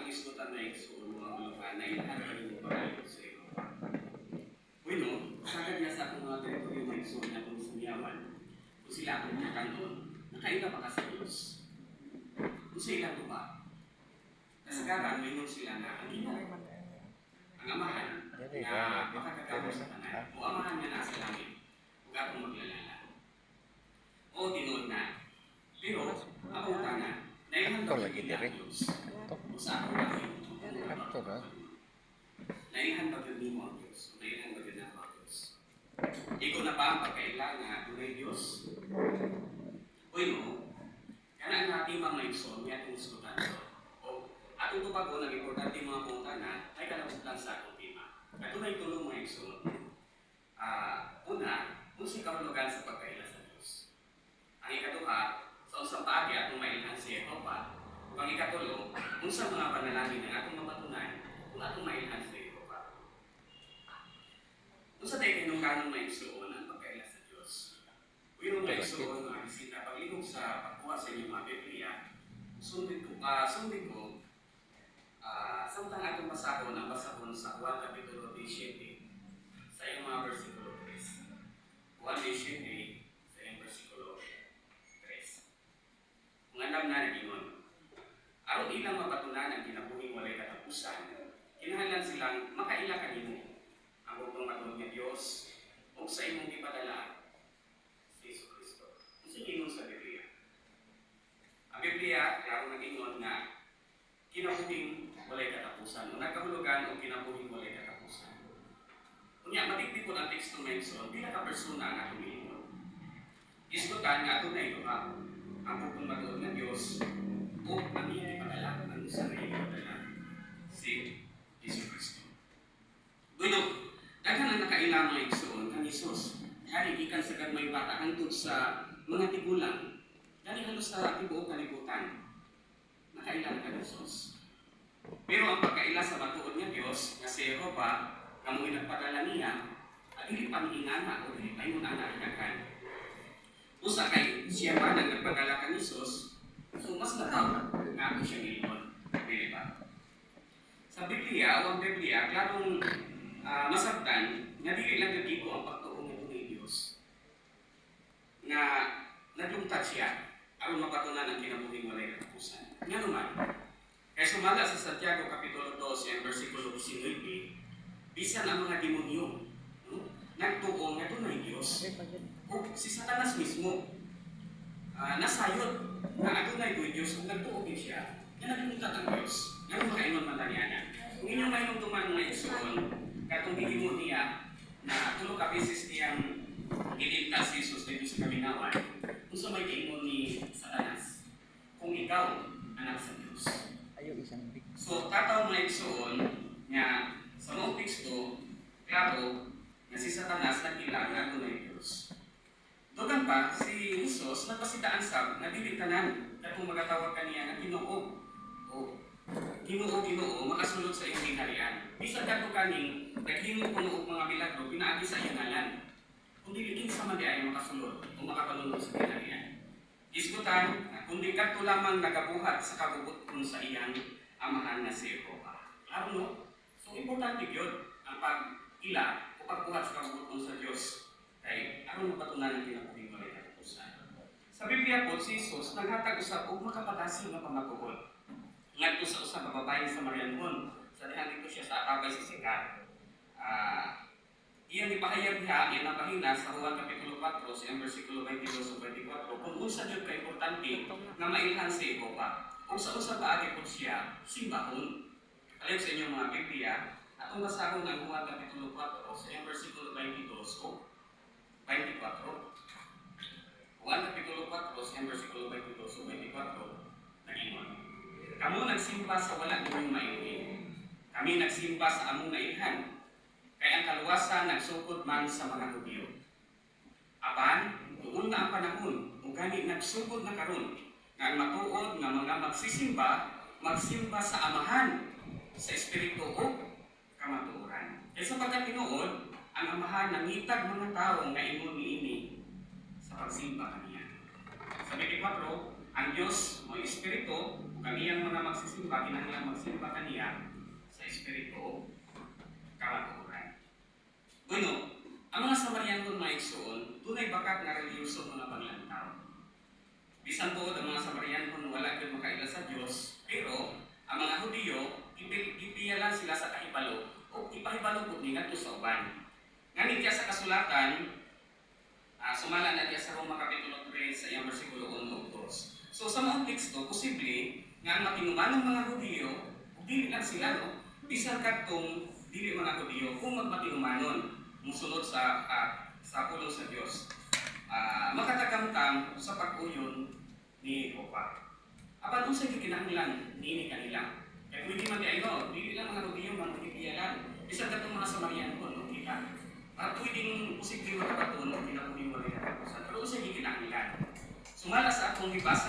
isgutan na igsoon mga ulukan na ilahan ka rin pagayot sa iyo. Bueno, sagad nga sa akong mga teritoryo na igsoon na kung sumiyawan, kung sila akong nakakanton, nakaila pa ka sa Diyos. Kung sila ito ba? Kasagaran, mayroon sila na ang Ginoo, ang Amahan, na makakagamo sa tanan, o Amahan nga nasa langit, huwag akong maglalala. O tinood na. Pero, ako tanan, naihandog lagi niya ang Diyos. Sa ako lang naihandog din mo ang Diyos. Naihandog din ako ang Diyos. Ikaw na ba ang pagkailangan tunay Diyos? Uy mo, yan ang ating mga igsoon, may atong iskutan ito. O, atong tubago ng importante mga pungkanan, ay kalabutan sa akong tema. At tunay tulong mga igsoon. Una, kung si kahulugan sa pagkaila sa Diyos. Ang ikaduha, sa usang paagi atong mailhan si Jehovah. Ang ikatulo, kung sa mga panalangin na atong mapatunan, kung atong mailhan si Jehovah. Kung sa tayo kinungkanong maigsoon ang pagkaila sa Diyos. Kung yung maigsoon ang bisita, paglingog sa pagkuha sa inyong mga Biblia, sundin ko, samtang atong basahon ang basahon sa Juan Kapitulo 17, sa iyong mga versikulo 3. Juan 17, sa iyong versikulo 3. Kung alam na nagingon, aron ilang mapatunan ang kinabuhing walay katapusan, kinahanglan silang makaila kanimo ang bugtong matulog ng Diyos o sa imong ipadala si Jesu Kristo. Kasi ingon sa Biblia. Ang Biblia, klaro nagingon na kinabuhing walay katapusan o nagkahulugan o kinabuhing walay katapusan. Kunya, matiktik ko ang teksto na ito, pila ka persona ang atong ilingon. Iskutan nga ito na ito ha, ang bugtong matulog ng Diyos o ang iyong ipadala ng isa na iyong ipadala si Jesu Kristo. Bueno, daghan ang nakailang mga igsoon kang Isus. Hari ikan sa may bata hangtod sa mga tigulang. Dali halos sa tibuok kalibutan. Nakailang kang Isus. Pero ang pagkaila sa batuod ng Diyos nga si Jehovah kamo nagpadala niya at dili pa miingana o dili pa yung anak-anakan. Usa kay siya man ang nagpadala kang Isus. So, mas nataw na ako siya nilimon. Dili ba? Sa Biblia, o ang Biblia, klarong masabtan, nga dili lang nagiko ang pagtuong ng Diyos. Nga nagtungtad siya, aron mapatunan ang kinabuhing walay katapusan. Nga naman, kaya sumala sa Santiago Kapitulo 12, versikulo 19, bisan ang mga demonyo, nagtuong nga tunay Diyos. O si Satanas mismo, nasayot na adunay ko Diyos kung nagtuogin siya, na nagtungtad ang Diyos. Nga makainon matalianan. Kung inyong mayroong tuman mga igsoon, katong hihimo niya na tulo ka beses niyang iligtas si Jesus dito sa kaminawan, kung sa may kaingon ni Satanas, kung ikaw anak sa Diyos. So, tataw mga igsoon nga sa mga teksto, klaro na si Satanas nagkila na tunay Diyos. Dogan pa, si Jesus nagpasitaan sa nga dili tanan katong magatawag kaniya nga Ginoo. Ginoo, makasulod sa iyong gingharian. Bisan kadto kaning naghimo kuno og mga milagro pinaagi sa iyang ngalan. Kung dili kinsa man ay makasulod o makapanunod sa gingharian. Isgutan, kundi kadto lamang nagabuhat sa kabubuton sa iyang amahan nga si Jehovah. Klaro no? So importante gyud ang pag-ila o pagbuhat sa kabubuton sa Dios. Kay aron mapatunan ang kinabuhing walay katapusan. Sa Biblia po, si Jesus naghatag usab og makapadasin nga pamatuod. Ngadto sa usa ka babaye sa Mariangon, sa dihan dito siya sa Atabay Sikat. Iyang ipahayag niya, iyang napahina sa Juan Kapitulo 4, sa versikulo 22-24, kung unsa jud ka importante nga mailhan si Jehovah. Kung sa usa paagi po siya, simbahon. Alam sa inyong mga Biblia, atong basahon ang Juan Kapitulo 4, sa versikulo 22 o 24. Juan Kapitulo 4, sa versikulo 22 o 24, nagingon. Kamu nagsimba sa wala ninyong maiuhin. Kami nagsimba sa among nailhan. Kaya ang kaluwasan nagsukod man sa mga Hudyo. Apan, tuon na ang panahon, ug gani nagsukod na karon, nga ang matuod nga mga magsimba sa Amahan, sa Espiritu o kamatuoran. Kaya sapagkat tinuod, ang Amahan nangitag mga tao nga ingon niini sa pagsimba kaniya. Sa 24, ang Diyos mo Espiritu, Kung kaniyang mga magsisimba, kinahanglan magsimba kaniya sa Espiritu o kamatuoran. Bueno, ang mga Samarianon mga igsoon, tunay bakat nga reliyoso mga paglantaw. Bisan po ang mga Samarianon wala gyud makaila sa Dios, pero ang mga Hudiyo ipiyalan sila sa kahibalo o ipahibalo pud ni ngadto sa uban. Nganit sa kasulatan, sumala na diya sa Roma Kapitulo 3 sa iyang bersikulo 1 ug 2. So sa mga teksto, posible nga ang matinumanong mga Hudiyo, dili lang sila, no? Bisan kadtong dili mga Hudiyo, kung magmatinumanon, musunod sa pulong sa Dios, makatakamtam sa pag-uyon ni Jehova. Apan unsay gikinahanglan niini kanila? Kaya pwede man di no, dili lang mga Hudiyo man magipiyalan. Bisan kadtong mga Samarianon, no, kita. Pwedeng posible makabaton, kinabuhi mo rin. Pero unsay gikinahanglan? Sumala sa akong gibasa